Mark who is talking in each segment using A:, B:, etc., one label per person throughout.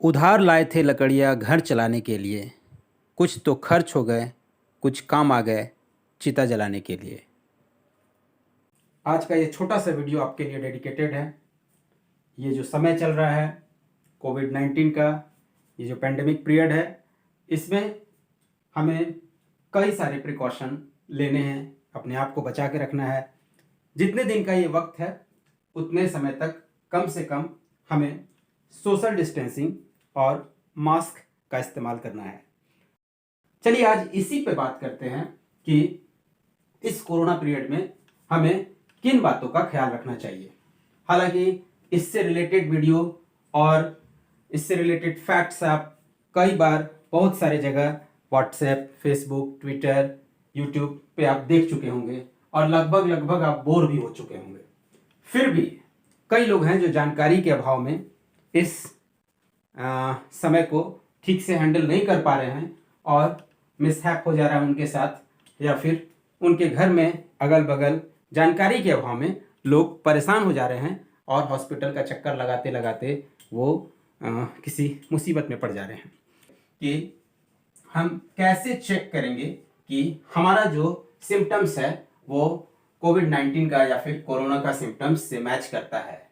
A: उधार लाए थे लकड़ियाँ घर चलाने के लिए, कुछ तो खर्च हो गए, कुछ काम आ गए चिता जलाने के लिए। आज का ये छोटा सा वीडियो आपके लिए डेडिकेटेड है। ये जो समय चल रहा है कोविड-19 का, ये जो पेंडेमिक पीरियड है, इसमें हमें कई सारे प्रिकॉशन लेने हैं, अपने आप को बचा के रखना है। जितने दिन का ये वक्त है उतने समय तक कम से कम हमें सोशल डिस्टेंसिंग और मास्क का इस्तेमाल करना है। चलिए आज इसी पे बात करते हैं कि इस कोरोना पीरियड में हमें किन बातों का ख्याल रखना चाहिए। हालांकि इससे रिलेटेड वीडियो और इससे रिलेटेड फैक्ट्स आप कई बार बहुत सारे जगह व्हाट्सएप, फेसबुक, ट्विटर, यूट्यूब पे आप देख चुके होंगे और लगभग आप बोर भी हो चुके होंगे। फिर भी कई लोग हैं जो जानकारी के अभाव में इस समय को ठीक से हैंडल नहीं कर पा रहे हैं और मिसहैप हो जा रहा है उनके साथ, या फिर उनके घर में अगल बगल जानकारी के अभाव में लोग परेशान हो जा रहे हैं और हॉस्पिटल का चक्कर लगाते लगाते वो किसी मुसीबत में पड़ जा रहे हैं। कि हम कैसे चेक करेंगे कि हमारा जो सिम्टम्स है वो कोविड-19 का या फिर कोरोना का सिम्टम्स से मैच करता है।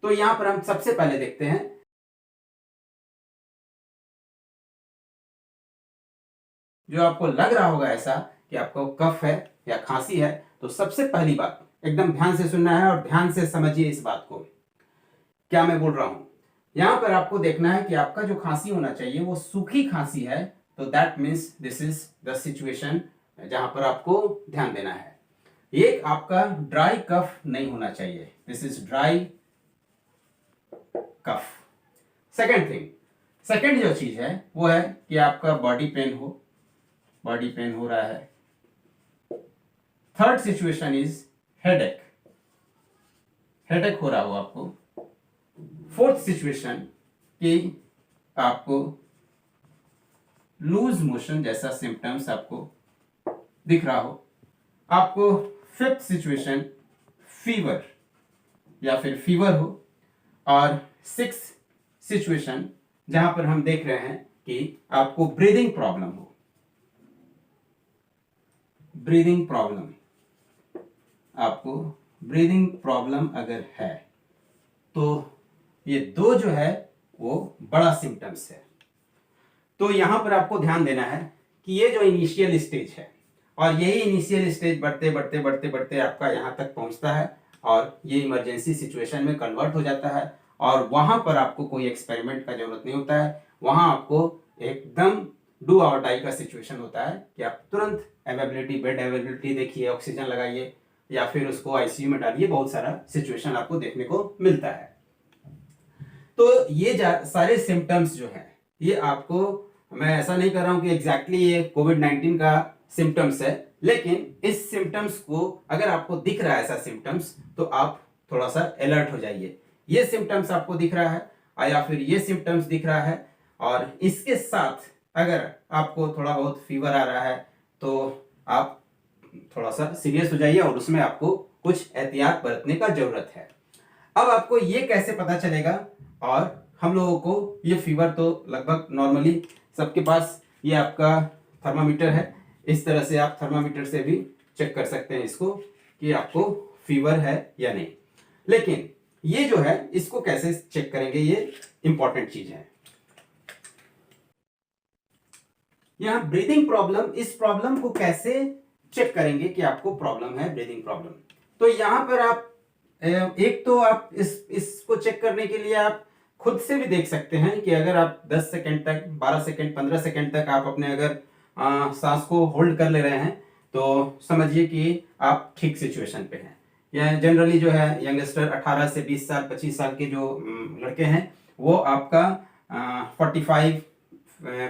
A: तो यहाँ पर हम सबसे पहले देखते हैं जो आपको लग रहा होगा ऐसा कि आपको कफ है या खांसी है, तो सबसे पहली बात एकदम ध्यान से सुनना है और ध्यान से समझिए इस बात को, क्या मैं बोल रहा हूं। यहां पर आपको देखना है कि आपका जो खांसी होना चाहिए वो सूखी खांसी है, तो that means this is the situation जहां पर आपको ध्यान देना है। एक आपका ड्राई कफ नहीं होना चाहिए, this is dry cough. Second जो चीज है वो है कि आपका बॉडी पेन हो रहा है। थर्ड सिचुएशन इज हेडेक हो रहा हो आपको। फोर्थ सिचुएशन कि आपको लूज मोशन जैसा सिम्टम्स आपको दिख रहा हो आपको। फिफ्थ सिचुएशन फीवर या फिर फीवर हो। और सिक्स सिचुएशन जहां पर हम देख रहे हैं कि आपको ब्रीदिंग प्रॉब्लम अगर है तो ये दो जो है वो बड़ा सिम्टम्स है। तो यहां पर आपको ध्यान देना है कि ये जो इनिशियल स्टेज है और यही इनिशियल स्टेज बढ़ते आपका यहां तक पहुंचता है और ये इमरजेंसी सिचुएशन में कन्वर्ट हो जाता है। और वहां पर आपको कोई एक्सपेरिमेंट का जरूरत नहीं होता है, वहां आपको एकदम डू और डाई का सिचुएशन होता है कि आप तुरंत बेड अवेलेबिलिटी देखिए, ऑक्सीजन लगाइए या फिर उसको आईसीयू में डालिए। बहुत सारा सिचुएशन आपको देखने को मिलता है। तो ये सारे सिम्टम्स जो है ये आपको, मैं ऐसा नहीं कर रहा हूं कि एग्जैक्टली ये कोविड-19 का सिम्टम्स है, लेकिन इस सिम्टम्स को अगर आपको दिख रहा है ऐसा सिम्टम्स तो आप थोड़ा सा अलर्ट हो जाइए। ये सिम्टम्स आपको दिख रहा है या फिर ये सिम्टम्स दिख रहा है और इसके साथ अगर आपको थोड़ा बहुत फीवर आ रहा है तो आप थोड़ा सा सीरियस हो जाइए और उसमें आपको कुछ एहतियात बरतने का जरूरत है। अब आपको ये कैसे पता चलेगा, और हम लोगों को ये फीवर तो लगभग नॉर्मली सबके पास ये आपका थर्मामीटर है, इस तरह से आप थर्मामीटर से भी चेक कर सकते हैं इसको कि आपको फीवर है या नहीं। लेकिन ये जो है इसको कैसे चेक करेंगे, ये इंपॉर्टेंट चीज है। यहां ब्रीदिंग प्रॉब्लम, इस प्रॉब्लम को कैसे चेक करेंगे कि आपको प्रॉब्लम है ब्रीदिंग प्रॉब्लम। तो यहां पर आप एक तो आप इसको चेक करने के लिए आप खुद से भी देख सकते हैं कि अगर आप 10 सेकंड तक, 12 सेकंड, 15 सेकंड तक आप अपने अगर सांस को होल्ड कर ले रहे हैं तो समझिए कि आप ठीक सिचुएशन पे हैं। या जनरली जो है यंगस्टर 18 से 20 साल 25 साल के जो लड़के हैं वो आपका 45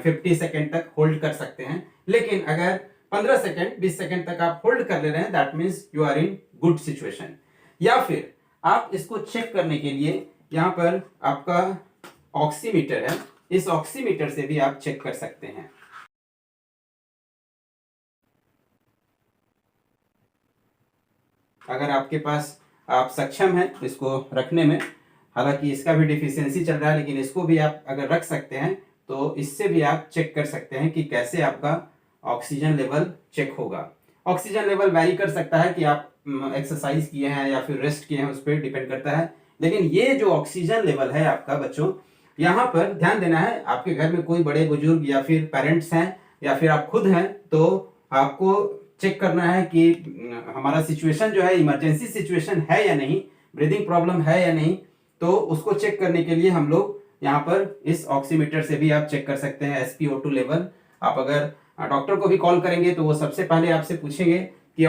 A: 50 सेकंड तक होल्ड कर सकते हैं। लेकिन अगर 15 सेकंड 20 सेकंड तक आप होल्ड कर ले रहे हैं, that means you are in good situation. या फिर आप इसको चेक करने के लिए यहां पर आपका ऑक्सीमीटर है, इस ऑक्सीमीटर से भी आप चेक कर सकते हैं। अगर आपके पास आप सक्षम हैं इसको रखने में, हालांकि इसका भी डिफिशियंसी चल रहा है, लेकिन इसको भी आप अगर रख सकते हैं तो इससे भी आप चेक कर सकते हैं कि कैसे आपका ऑक्सीजन लेवल चेक होगा। ऑक्सीजन लेवल वैरी कर सकता है कि आप एक्सरसाइज किए हैं या फिर रेस्ट किए हैं, उस पर डिपेंड करता है। लेकिन ये जो ऑक्सीजन लेवल है आपका बच्चों, यहाँ पर ध्यान देना है, आपके घर में कोई बड़े बुजुर्ग या फिर पेरेंट्स हैं या फिर आप खुद हैं, तो आपको चेक करना है कि हमारा सिचुएशन जो है इमरजेंसी सिचुएशन है या नहीं, ब्रीदिंग प्रॉब्लम है या नहीं। तो उसको चेक करने के लिए हम लोग यहाँ पर इस ऑक्सीमीटर से भी आप चेक कर सकते हैं SpO2 लेवल। आप अगर डॉक्टर को भी कॉल करेंगे तो वो सबसे पहले आपसे पूछेंगे कि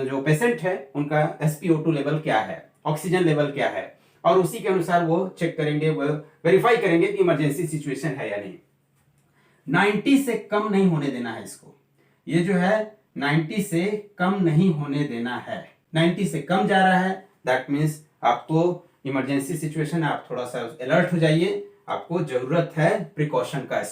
A: जो पेशेंट है उनका SpO2 लेवल क्या है, ऑक्सीजन लेवल क्या है, और उसी के अनुसार वो चेक करेंगे, वो वेरीफाई करेंगे कि इमरजेंसी सिचुएशन है या नहीं। 90 से कम नहीं होने देना है इसको, ये जो है 90 से कम नहीं होने देना है। 90 से कम जा रहा है दैट मीन्स आपको इमरजेंसी सिचुएशन है, आप थोड़ा सा अलर्ट हो जाइए, आपको जरूरत है प्रिकॉशन का।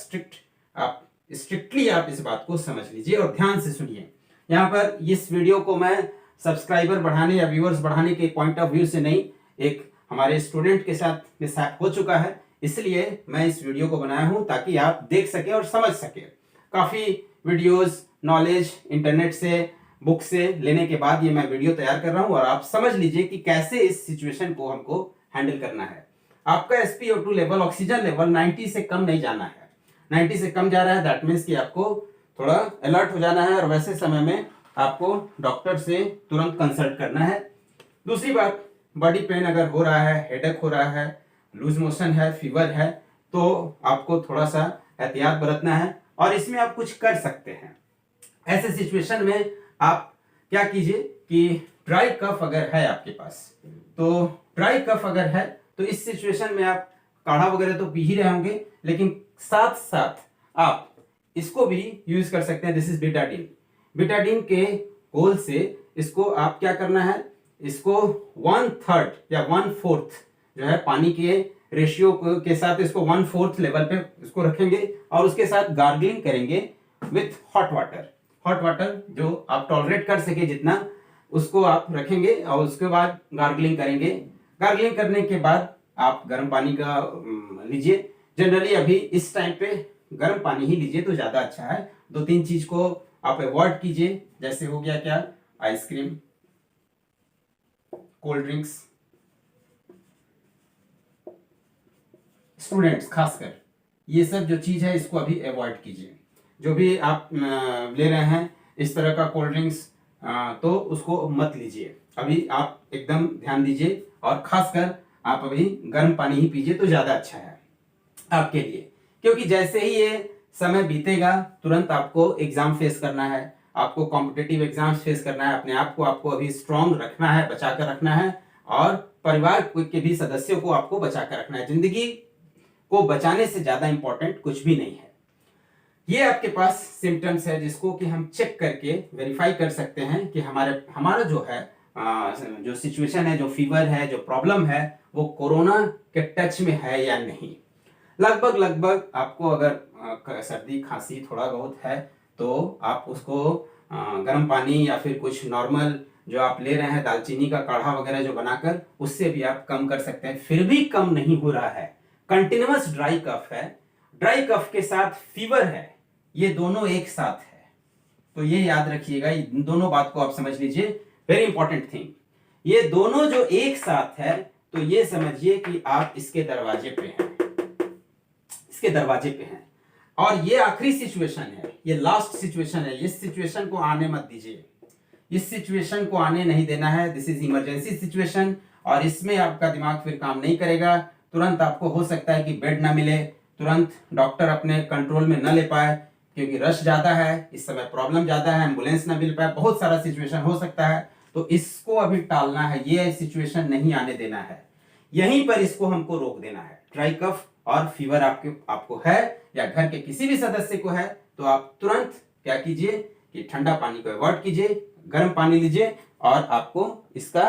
A: स्ट्रिक्टली आप इस बात को समझ लीजिए और ध्यान से सुनिए। यहाँ पर इस वीडियो को मैं सब्सक्राइबर बढ़ाने या व्यूअर्स बढ़ाने के पॉइंट ऑफ व्यू से नहीं, एक हमारे स्टूडेंट के साथ हो चुका है, इसलिए मैं इस वीडियो को बनाया हूं ताकि आप देख सके और समझ सके। काफी वीडियोस नॉलेज इंटरनेट से बुक से लेने के बाद ये मैं वीडियो तैयार कर रहा हूं और आप समझ लीजिए कि कैसे इस सिचुएशन को हमको हैंडल करना है। आपका SpO2 लेवल, ऑक्सीजन लेवल 90 से कम नहीं जाना है। 90 से कम जा रहा है दैट मीन्स कि आपको थोड़ा अलर्ट हो जाना है और वैसे समय में आपको डॉक्टर से तुरंत कंसल्ट करना है। दूसरी बात, बॉडी पेन अगर हो रहा है, हेडेक हो रहा है, लूज मोशन है, फीवर है, तो आपको थोड़ा सा एहतियात बरतना है और इसमें आप कुछ कर सकते हैं। ऐसे सिचुएशन में आप क्या कीजिए कि ड्राई कफ अगर है आपके पास, तो ड्राई कफ अगर है तो इस सिचुएशन में आप काढ़ा वगैरह तो पी ही रहे होंगे, लेकिन साथ साथ आप इसको भी यूज कर सकते हैं। This is Betadine. बिटाडीन के गोल से इसको आप क्या करना है, इसको 1/3 या 1/4 जो है पानी के रेशियो के साथ इसको 1/4 लेवल पे इसको रखेंगे और उसके साथ गार्गलिंग करेंगे with hot water. Hot water जो आप टॉलरेट कर सके जितना, उसको आप रखेंगे और उसके बाद गार्गलिंग करेंगे। गार्गलिंग करने के बाद आप गर्म पानी का लीजिए। जनरली अभी इस टाइम पे गर्म पानी ही लीजिए तो ज्यादा अच्छा है। 2-3 चीज को आप अवॉइड कीजिए, जैसे हो गया क्या, आइसक्रीम, कोल्ड ड्रिंक्स, स्टूडेंट्स खासकर ये सब जो चीज है इसको अभी अवॉइड कीजिए। जो भी आप ले रहे हैं इस तरह का कोल्ड ड्रिंक्स तो उसको मत लीजिए अभी, आप एकदम ध्यान दीजिए और खासकर आप अभी गर्म पानी ही पीजिए तो ज्यादा अच्छा है आपके लिए, क्योंकि जैसे ही ये समय बीतेगा तुरंत आपको एग्जाम फेस करना है, आपको कॉम्पिटिटिव एग्जाम फेस करना है। अपने आप को आपको अभी स्ट्रांग रखना है, बचा कर रखना है और परिवार के भी सदस्यों को आपको बचा कर रखना है। जिंदगी को बचाने से ज्यादा इंपॉर्टेंट कुछ भी नहीं है। ये आपके पास सिम्टम्स है जिसको कि हम चेक करके वेरीफाई कर सकते हैं कि हमारा जो है जो सिचुएशन है, जो फीवर है, जो प्रॉब्लम है, वो कोरोना के टच में है या नहीं। लगभग आपको अगर सर्दी खांसी थोड़ा बहुत है तो आप उसको गर्म पानी या फिर कुछ नॉर्मल जो आप ले रहे हैं दालचीनी का काढ़ा वगैरह जो बनाकर, उससे भी आप कम कर सकते हैं। फिर भी कम नहीं हो रहा है, कंटिन्यूअस ड्राई कफ है, ड्राई कफ के साथ फीवर है, ये दोनों एक साथ है। तो ये याद रखिएगा, इन दोनों बात को आप समझ लीजिए, वेरी इंपॉर्टेंट थिंग। ये दोनों जो एक साथ है तो ये समझिए कि आप इसके दरवाजे पे हैं, इसके दरवाजे पे हैं और ये आखिरी सिचुएशन है, ये लास्ट सिचुएशन है। इस सिचुएशन को आने मत दीजिए, इस सिचुएशन को आने नहीं देना है। दिस इज इमरजेंसी सिचुएशन और इसमें आपका दिमाग फिर काम नहीं करेगा। तुरंत आपको हो सकता है कि बेड ना मिले, तुरंत डॉक्टर अपने कंट्रोल में न ले पाए क्योंकि रश ज्यादा है, इस समय प्रॉब्लम ज्यादा है, एम्बुलेंस ना मिल पाए, बहुत सारा सिचुएशन हो सकता है। तो इसको अभी टालना है, ये सिचुएशन नहीं आने देना है, यहीं पर इसको हमको रोक देना है। ड्राई कफ और फीवर आपको है या घर के किसी भी सदस्य को है तो आप तुरंत क्या कीजिए कि ठंडा पानी को अवॉइड कीजिए, गर्म पानी लीजिए और आपको इसका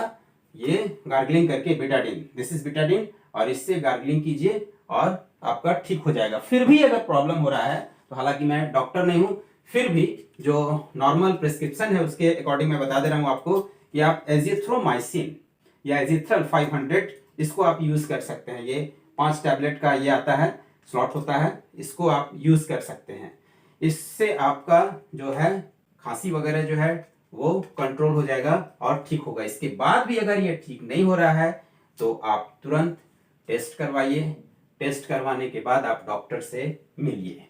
A: ये गार्गलिंग करके बिटाडीन, दिस इज बिटाडीन, और इससे गार्गलिंग कीजिए और आपका ठीक हो जाएगा। फिर भी अगर प्रॉब्लम हो रहा है तो हालांकि मैं डॉक्टर नहीं हूं, फिर भी जो नॉर्मल प्रिस्क्रिप्शन है उसके अकॉर्डिंग मैं बता दे रहा हूं आपको कि आप एजिथ्रोमाइसिन या एजिथ्रल 500 इसको आप यूज कर सकते हैं। ये 5 टैबलेट का ये आता है, स्लॉट होता है, इसको आप यूज कर सकते हैं। इससे आपका जो है खांसी वगैरह जो है वो कंट्रोल हो जाएगा और ठीक होगा। इसके बाद भी अगर ये ठीक नहीं हो रहा है तो आप तुरंत टेस्ट करवाइए। टेस्ट करवाने के बाद आप डॉक्टर से मिलिए।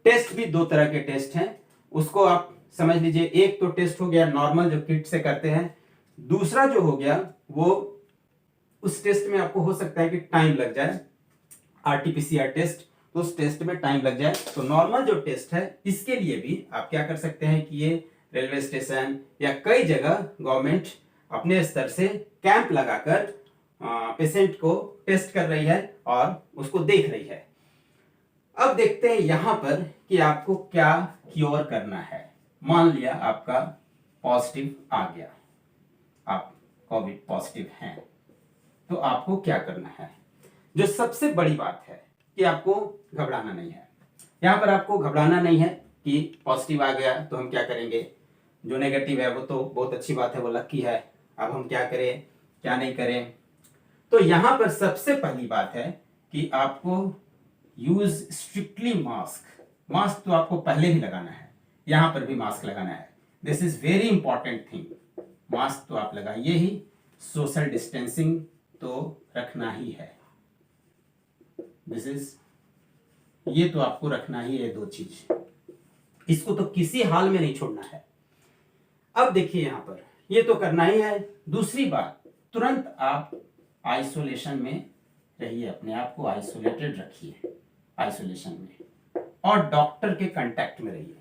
A: टेस्ट भी 2 तरह के टेस्ट हैं, उसको आप समझ लीजिए। एक तो टेस्ट हो गया नॉर्मल जो किट से करते हैं, दूसरा जो हो गया वो उस टेस्ट में आपको हो सकता है कि टाइम लग जाए, आरटीपीसीआर टेस्ट, तो उस टेस्ट में टाइम लग जाए। तो नॉर्मल जो टेस्ट है इसके लिए भी आप क्या कर सकते हैं कि ये रेलवे स्टेशन या कई जगह गवर्नमेंट अपने स्तर से कैंप लगाकर पेशेंट को टेस्ट कर रही है और उसको देख रही है। अब देखते हैं यहां पर कि आपको क्या क्योर करना है। मान लिया आपका पॉजिटिव आ गया, आप कोविड पॉजिटिव हैं, तो आपको क्या करना है। जो सबसे बड़ी बात है कि आपको घबराना नहीं है। यहां पर आपको घबराना नहीं है कि पॉजिटिव आ गया तो हम क्या करेंगे, जो नेगेटिव है वो तो बहुत अच्छी बात है, वो लकी है, अब हम क्या करें क्या नहीं करें। तो यहां पर सबसे पहली बात है कि आपको यूज स्ट्रिक्टली मास्क। मास्क तो आपको पहले भी लगाना है, यहां पर भी मास्क लगाना है। This is very important thing. Mask तो आप लगाइए ही, सोशल डिस्टेंसिंग तो रखना ही है। दिस इज, ये तो आपको रखना ही है, 2 चीज, इसको तो किसी हाल में नहीं छोड़ना है। अब देखिए यहां पर ये तो करना ही है। दूसरी बात, तुरंत आप आइसोलेशन में रहिए, अपने आप को आइसोलेटेड रखिए आइसोलेशन में, और डॉक्टर के कांटेक्ट में रहिए।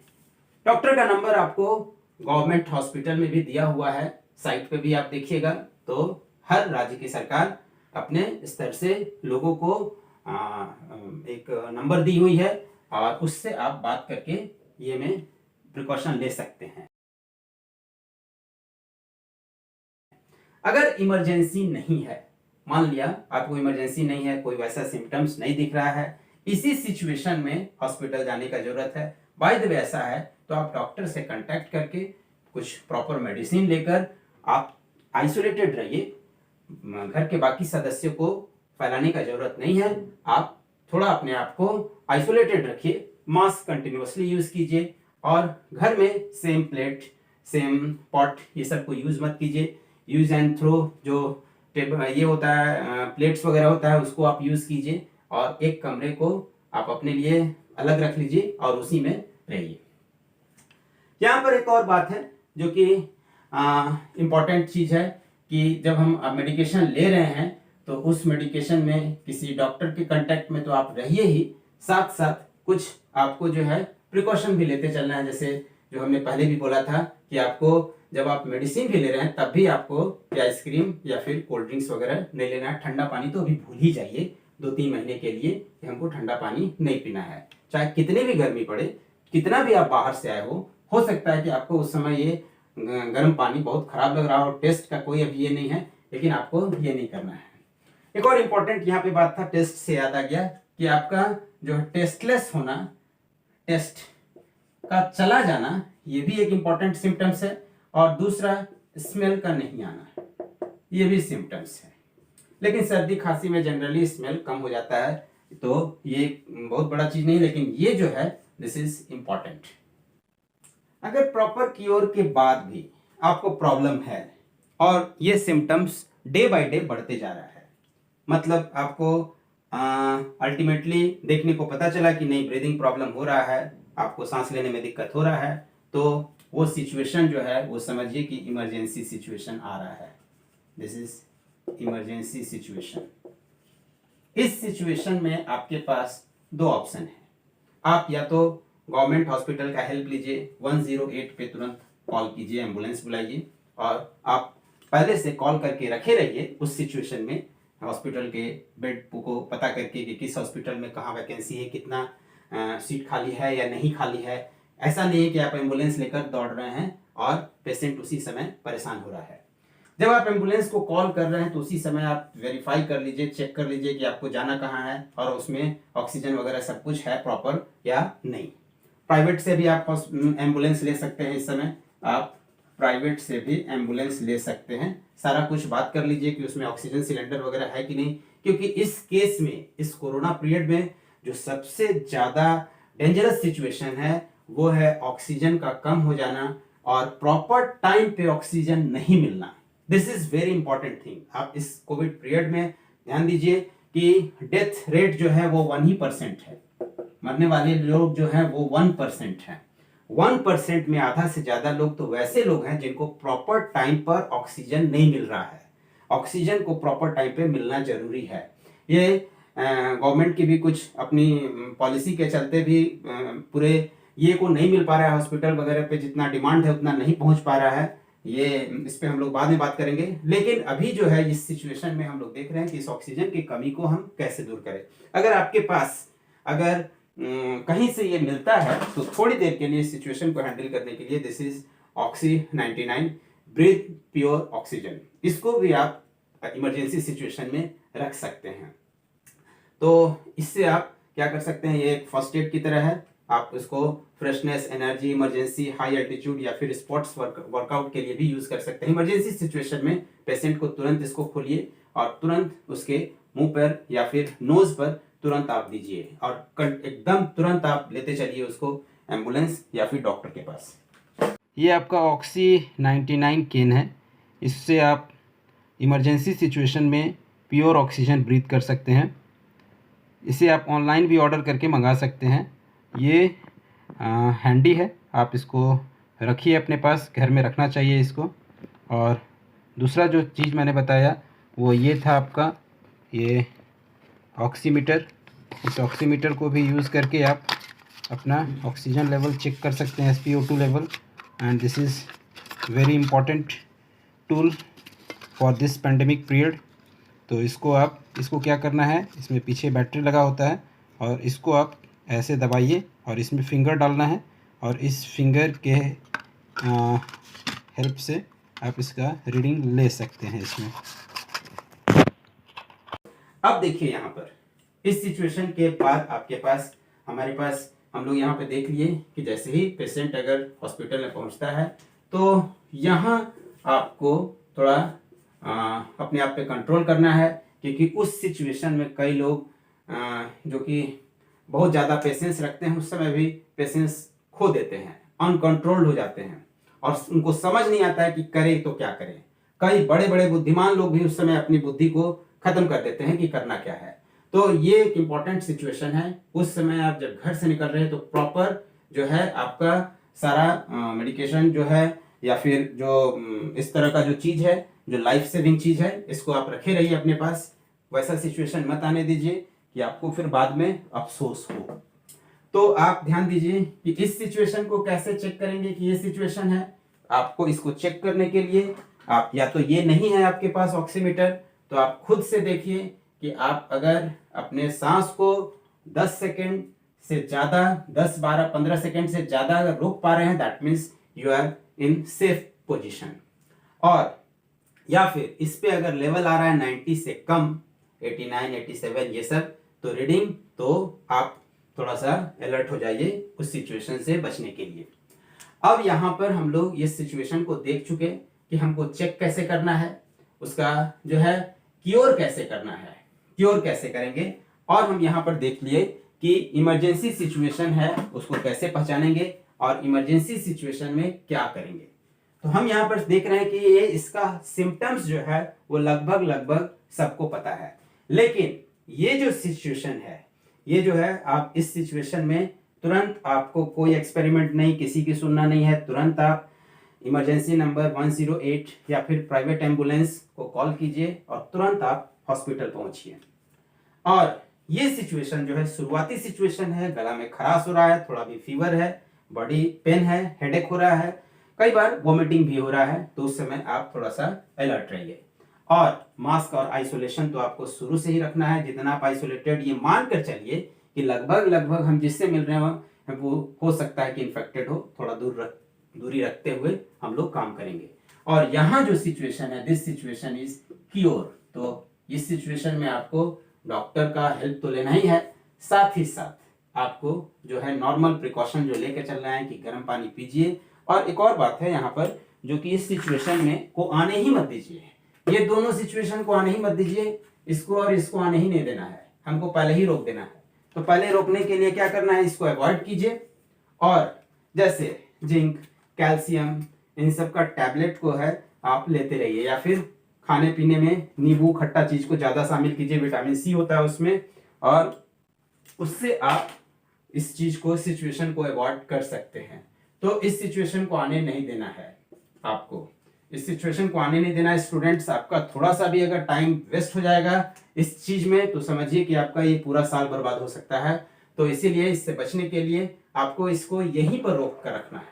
A: डॉक्टर का नंबर आपको गवर्नमेंट हॉस्पिटल में भी दिया हुआ है, साइट पे भी आप देखिएगा। तो हर राज्य की सरकार अपने स्तर से लोगों को एक नंबर दी हुई है और उससे आप बात करके ये में प्रिकॉशन ले सकते हैं। अगर इमरजेंसी नहीं है, मान लिया आपको इमरजेंसी नहीं है, कोई वैसा सिम्टम्स नहीं दिख रहा है, इसी सिचुएशन में हॉस्पिटल जाने का जरूरत है, बाय द वे ऐसा है, तो आप डॉक्टर से कांटेक्ट करके कुछ प्रॉपर मेडिसिन लेकर आप आइसोलेटेड रहिए। घर के बाकी सदस्यों को फैलाने का जरूरत नहीं है। आप थोड़ा अपने आप को आइसोलेटेड रखिए, मास्क कंटिन्यूअसली यूज कीजिए, और घर में सेम प्लेट सेम पॉट ये सब को यूज मत कीजिए। यूज एंड थ्रो जो ये होता है, प्लेट्स वगैरह होता है, उसको आप यूज कीजिए, और एक कमरे को आप अपने लिए अलग रख लीजिए और उसी में रहिए। यहाँ पर एक और बात है जो कि इम्पॉर्टेंट चीज है कि जब हम मेडिकेशन ले रहे हैं तो उस मेडिकेशन में किसी डॉक्टर के कांटेक्ट में तो आप रहिए ही, साथ साथ कुछ आपको जो है प्रिकॉशन भी लेते चलना है। जैसे जो हमने पहले भी बोला था कि आपको जब आप मेडिसिन भी ले रहे हैं तब भी आपको आइसक्रीम या फिर कोल्ड ड्रिंक्स वगैरह नहीं लेना है। ठंडा पानी तो अभी भूल ही जाइए 2-3 महीने के लिए कि हमको ठंडा पानी नहीं पीना है। चाहे कितनी भी गर्मी पड़े, कितना भी आप बाहर से आए हो सकता है कि आपको उस समय ये गर्म पानी बहुत खराब लग रहा हो, टेस्ट का कोई अभी ये नहीं है, लेकिन आपको ये नहीं करना है। एक और इम्पोर्टेंट यहाँ पे बात था, टेस्ट से याद आ गया कि आपका जो टेस्टलेस होना, टेस्ट का चला जाना, ये भी एक इम्पोर्टेंट सिम्टम्स है। और दूसरा, स्मेल का नहीं आना, ये भी सिम्टम्स है। लेकिन सर्दी खांसी में जनरली स्मेल कम हो जाता है, तो ये बहुत बड़ा चीज नहीं, लेकिन ये जो है दिस इज इम्पोर्टेंट। अगर प्रॉपर क्योर के बाद भी आपको प्रॉब्लम है और ये सिम्टम्स डे बाय डे बढ़ते जा रहा है, मतलब आपको अल्टीमेटली देखने को पता चला कि नहीं ब्रीदिंग प्रॉब्लम हो रहा है, आपको सांस लेने में दिक्कत हो रहा है, तो वो सिचुएशन जो है वो समझिए कि इमरजेंसी सिचुएशन आ रहा है। This is emergency situation. इस सिचुएशन में आपके पास 2 ऑप्शन है। आप या तो गवर्नमेंट हॉस्पिटल का हेल्प लीजिए, 108 पे तुरंत कॉल कीजिए, एम्बुलेंस बुलाइए, और आप पहले से कॉल करके रखे रहिए उस सिचुएशन में, हॉस्पिटल के बेड को पता करके कि किस हॉस्पिटल में कहाँ वैकेंसी है, कितना सीट खाली है या नहीं खाली है। ऐसा नहीं है कि आप एम्बुलेंस लेकर दौड़ रहे हैं और पेशेंट उसी समय परेशान हो रहा है। जब आप एम्बुलेंस को कॉल कर रहे हैं तो उसी समय आप वेरीफाई कर लीजिए, चेक कर लीजिए कि आपको जाना कहाँ है और उसमें ऑक्सीजन वगैरह सब कुछ है प्रॉपर या नहीं। प्राइवेट से भी आप एम्बुलेंस ले सकते हैं। इस समय आप प्राइवेट से भी एम्बुलेंस ले सकते हैं। सारा कुछ बात कर लीजिए कि उसमें ऑक्सीजन सिलेंडर वगैरह है कि नहीं, क्योंकि इस केस में, इस कोरोना पीरियड में जो सबसे ज़्यादा डेंजरस सिचुएशन है वो है ऑक्सीजन का कम हो जाना और प्रॉपर टाइम पे ऑक्सीजन नहीं मिलना। This is very important thing. आप इस कोविड पीरियड में ध्यान दीजिए कि डेथ रेट जो है वो 1% है, मरने वाले लोग जो हैं वो 1% है। 1% में आधा से ज्यादा लोग तो वैसे लोग हैं जिनको प्रॉपर टाइम पर ऑक्सीजन नहीं मिल रहा है। ऑक्सीजन को प्रॉपर टाइम पे मिलना जरूरी है। ये गवर्नमेंट की भी कुछ अपनी पॉलिसी के चलते भी पूरे ये को नहीं मिल पा रहा है, हॉस्पिटल वगैरह पे जितना डिमांड है उतना नहीं पहुंच पा रहा है। ये इस पे हम लोग बाद में बात करेंगे। लेकिन अभी जो है इस सिचुएशन में हम लोग देख रहे हैं कि इस ऑक्सीजन की कमी को हम कैसे दूर करें। अगर आपके पास अगर कहीं से ये मिलता है तो थोड़ी देर के लिए सिचुएशन को हैंडल करने के लिए this is Oxy 99 breathe pure oxygen, इसको भी आप इमरजेंसी सिचुएशन में रख सकते हैं। तो इससे आप क्या कर सकते हैं, ये एक फर्स्ट एड की तरह है। आप इसको freshness, energy, emergency, high altitude या फिर स्पोर्ट्स वर्कआउट के लिए भी यूज कर सकते हैं। इमरजेंसी सिचुएशन में पेशेंट को तुरंत इसको खोलिए और तुरंत उसके मुंह पर या फिर नोज पर तुरंत आप दीजिए और एकदम तुरंत आप लेते चलिए उसको एम्बुलेंस या फिर डॉक्टर के पास। ये आपका ऑक्सी 99 केन है। इससे आप इमरजेंसी सिचुएशन में प्योर ऑक्सीजन ब्रीथ कर सकते हैं। इसे आप ऑनलाइन भी ऑर्डर करके मंगा सकते हैं। ये हैंडी है, आप इसको रखिए अपने पास, घर में रखना चाहिए इसको। और दूसरा जो चीज़ मैंने बताया वो ये था आपका ये ऑक्सीमीटर। इस ऑक्सीमीटर को भी यूज़ करके आप अपना ऑक्सीजन लेवल चेक कर सकते हैं, SpO2 level. And this is very important tool for this pandemic period. तो इसको क्या करना है, इसमें पीछे बैटरी लगा होता है और इसको आप ऐसे दबाइए और इसमें फिंगर डालना है और इस फिंगर के हेल्प से आप इसका रीडिंग ले सकते हैं इसमें। अब देखिए यहाँ पर इस सिचुएशन के बाद आपके पास, हमारे पास, हम लोग यहाँ पे देख लिए कि जैसे ही पेशेंट अगर हॉस्पिटल में पहुँचता है तो यहाँ आपको थोड़ा अपने आप पे कंट्रोल करना है, क्योंकि उस सिचुएशन में कई लोग जो कि बहुत ज़्यादा पेशेंस रखते हैं उस समय भी पेशेंस खो देते हैं, अनकंट्रोल्ड हो जाते हैं और उनको समझ नहीं आता है कि करें तो क्या करें। कई बड़े बड़े बुद्धिमान लोग भी उस समय अपनी बुद्धि को खत्म कर देते हैं कि करना क्या है। तो ये एक इम्पॉर्टेंट सिचुएशन है। उस समय आप जब घर से निकल रहे हैं तो प्रॉपर जो है आपका सारा मेडिकेशन जो है या फिर जो इस तरह का जो चीज़ है, जो लाइफ सेविंग चीज़ है, इसको आप रखे रहिए अपने पास। वैसा सिचुएशन मत आने दीजिए कि आपको फिर बाद में अफसोस हो। तो आप ध्यान दीजिए कि इस सिचुएशन को कैसे चेक करेंगे कि ये सिचुएशन है। आपको इसको चेक करने के लिए आप या तो ये नहीं है आपके पास ऑक्सीमीटर तो आप खुद से देखिए कि आप अगर अपने सांस को 10 सेकेंड से ज़्यादा, 10, 12, 15 सेकेंड से ज़्यादा अगर रोक पा रहे हैं that means you are in safe position. और या फिर इस पे अगर लेवल आ रहा है 90 से कम, 89, 87 ये सब, तो रीडिंग, तो आप थोड़ा सा अलर्ट हो जाइए उस सिचुएशन से बचने के लिए। अब यहाँ पर हम लोग इस सिचुएशन को देख चुके कि हमको चेक कैसे करना है, उसका जो है क्योर कैसे करना है, क्योर कैसे करेंगे, और हम यहाँ पर देख लिए कि इमरजेंसी सिचुएशन है उसको कैसे पहचानेंगे और इमरजेंसी सिचुएशन में क्या करेंगे। तो हम यहाँ पर देख रहे हैं कि ये इसका सिम्टम्स जो है वो लगभग सबको पता है। लेकिन ये जो सिचुएशन है, ये जो है आप इस सिचुएशन में तुरंत, आपको कोई एक्सपेरिमेंट नहीं, किसी की सुनना नहीं है, तुरंत आप इमरजेंसी नंबर 108 या फिर प्राइवेट एम्बुलेंस को कॉल कीजिए और तुरंत आप हॉस्पिटल पहुंचिए। और ये सिचुएशन जो है शुरुआती सिचुएशन है, गला में खराश हो रहा है, थोड़ा भी फीवर है, बॉडी पेन है, हेडेक हो रहा है, कई बार वॉमिटिंग भी हो रहा है, तो उस समय आप थोड़ा सा अलर्ट रहिए। और मास्क और आइसोलेशन तो आपको शुरू से ही रखना है। जितना आप आइसोलेटेड, ये मान कर चलिए कि लगभग हम जिससे मिल रहे हैं वो हो सकता है कि इन्फेक्टेड हो, थोड़ा दूरी रखते हुए हम लोग काम करेंगे। और यहाँ जो सिचुएशन है, दिस सिचुएशन इज क्योर, तो इस सिचुएशन में आपको डॉक्टर का हेल्प तो लेना ही है, साथ ही साथ आपको जो है नॉर्मल प्रिकॉशन जो लेकर चल रहे हैं कि गर्म पानी पीजिए। और एक और बात है यहाँ पर, जो कि इस सिचुएशन में को आने ही मत दीजिए। ये दोनों सिचुएशन को आने ही मत दीजिए, इसको और इसको आने ही नहीं देना है, हमको पहले ही रोक देना है। तो पहले रोकने के लिए क्या करना है, इसको अवॉइड कीजिए। और जैसे जिंक, कैल्शियम, इन सब का टैबलेट को है आप लेते रहिए, या फिर खाने पीने में नींबू खट्टा चीज को ज्यादा शामिल कीजिए, विटामिन सी होता है उसमें, और उससे आप इस चीज को, सिचुएशन को अवॉइड कर सकते हैं। तो इस सिचुएशन को आने नहीं देना है, आपको इस सिचुएशन को आने नहीं देना है स्टूडेंट्स। आपका थोड़ा सा भी अगर टाइम वेस्ट हो जाएगा इस चीज में तो समझिए कि आपका ये पूरा साल बर्बाद हो सकता है। तो इसीलिए इससे बचने के लिए आपको इसको यहीं पर रोक कर रखना है,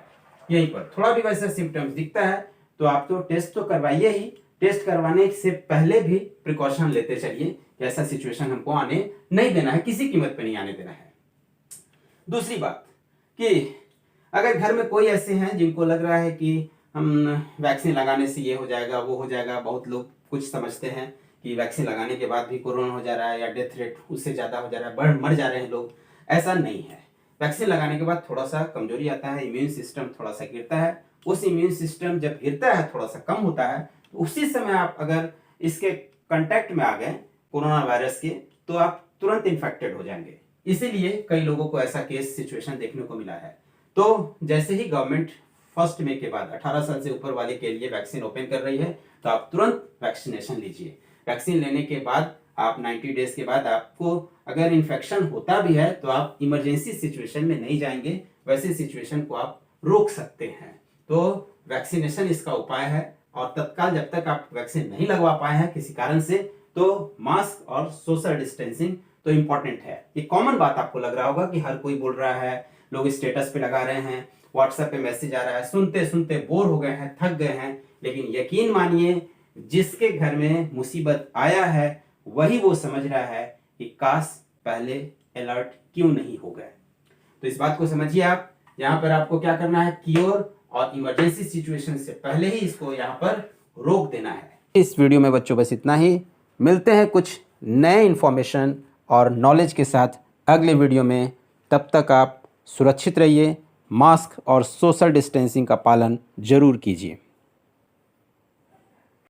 A: यहीं पर। थोड़ा भी वैसा सिम्टम्स दिखता है तो आप तो टेस्ट तो करवाइए ही, टेस्ट करवाने से पहले भी प्रिकॉशन लेते चलिए कि ऐसा सिचुएशन हमको आने नहीं देना है, किसी कीमत पे नहीं आने देना है। दूसरी बात कि अगर घर में कोई ऐसे हैं जिनको लग रहा है कि हम वैक्सीन लगाने से ये हो जाएगा वो हो जाएगा, बहुत लोग कुछ समझते हैं कि वैक्सीन लगाने के बाद भी कोरोना हो जा रहा है या डेथ रेट उससे ज़्यादा हो जा रहा है, मर जा रहे हैं लोग। ऐसा नहीं है। वैक्सीन लगाने के बाद थोड़ा सा कमजोरी आता है, इम्यून सिस्टम थोड़ा सा गिरता है। उस इम्यून सिस्टम जब गिरता है, थोड़ा सा कम होता है, तो उसी समय आप अगर इसके कांटेक्ट में आ गए कोरोना वायरस के तो आप तुरंत इन्फेक्टेड हो जाएंगे। इसीलिए कई लोगों को ऐसा केस सिचुएशन देखने को मिला है। तो जैसे ही गवर्नमेंट 1 मई के बाद 18 साल से ऊपर वाले के लिए वैक्सीन ओपन कर रही है तो आप तुरंत वैक्सीनेशन लीजिए। वैक्सीन लेने के बाद आप 90 डेज के बाद आपको अगर इन्फेक्शन होता भी है तो आप इमरजेंसी सिचुएशन में नहीं जाएंगे, वैसे सिचुएशन को आप रोक सकते हैं। तो वैक्सीनेशन इसका उपाय है। और तत्काल जब तक आप वैक्सीन नहीं लगवा पाए हैं किसी कारण से, तो मास्क और सोशल डिस्टेंसिंग तो इंपॉर्टेंट है। ये कॉमन बात आपको लग रहा होगा कि हर कोई बोल रहा है, लोग स्टेटस पे लगा रहे हैं, व्हाट्सएप पे मैसेज आ रहा है, सुनते सुनते बोर हो गए हैं, थक गए हैं। लेकिन यकीन मानिए जिसके घर में मुसीबत आया है वही वो समझ रहा है कि काश पहले अलर्ट क्यों नहीं हो गए। तो इस बात को समझिए आप। यहाँ पर आपको क्या करना है, क्योर और इमरजेंसी सिचुएशन से पहले ही इसको यहाँ पर रोक देना है। इस वीडियो में बच्चों बस इतना ही। मिलते हैं कुछ नए इन्फॉर्मेशन और नॉलेज के साथ अगले वीडियो में। तब तक आप सुरक्षित रहिए, मास्क और सोशल डिस्टेंसिंग का पालन जरूर कीजिए।